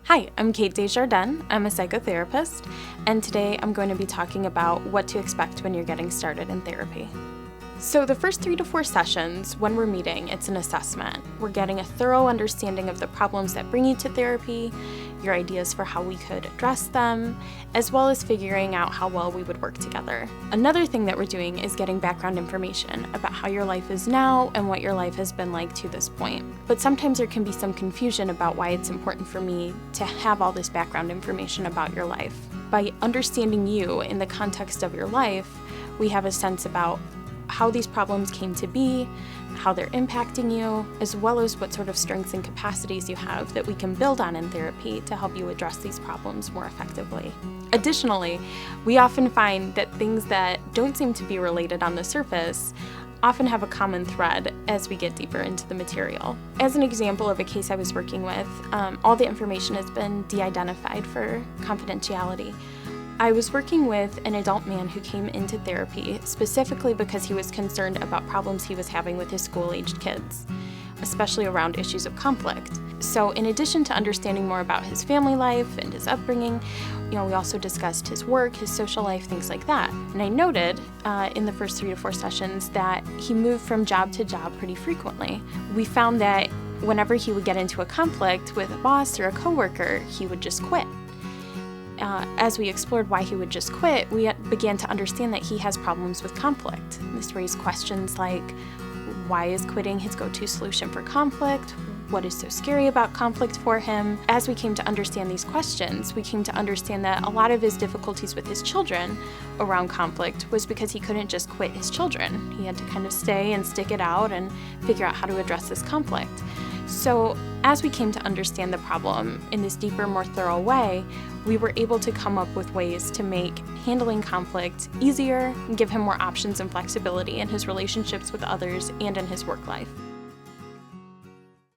Hi, I'm Cate Desjardins. I'm a psychotherapist, and today I'm going to be talking about what to expect when you're getting started in therapy. So the first 3 to 4 sessions, when we're meeting, it's an assessment. We're getting a thorough understanding of the problems that bring you to therapy, your ideas for how we could address them, as well as figuring out how well we would work together. Another thing that we're doing is getting background information about how your life is now and what your life has been like to this point. But sometimes there can be some confusion about why it's important for me to have all this background information about your life. By understanding you in the context of your life, we have a sense about how these problems came to be, how they're impacting you, as well as what sort of strengths and capacities you have that we can build on in therapy to help you address these problems more effectively. Additionally, we often find that things that don't seem to be related on the surface often have a common thread as we get deeper into the material. As an example of a case I was working with, all the information has been de-identified for confidentiality. I was working with an adult man who came into therapy specifically because he was concerned about problems he was having with his school-aged kids, especially around issues of conflict. So in addition to understanding more about his family life and his upbringing, we also discussed his work, his social life, things like that. And I noted in the first 3 to 4 sessions that he moved from job to job pretty frequently. We found that whenever he would get into a conflict with a boss or a coworker, he would just quit. As we explored why he would just quit, we began to understand that he has problems with conflict. This raised questions like, why is quitting his go-to solution for conflict? What is so scary about conflict for him? As we came to understand these questions, we came to understand that a lot of his difficulties with his children around conflict was because he couldn't just quit his children. He had to kind of stay and stick it out and figure out how to address this conflict. So as we came to understand the problem in this deeper, more thorough way, we were able to come up with ways to make handling conflict easier and give him more options and flexibility in his relationships with others and in his work life.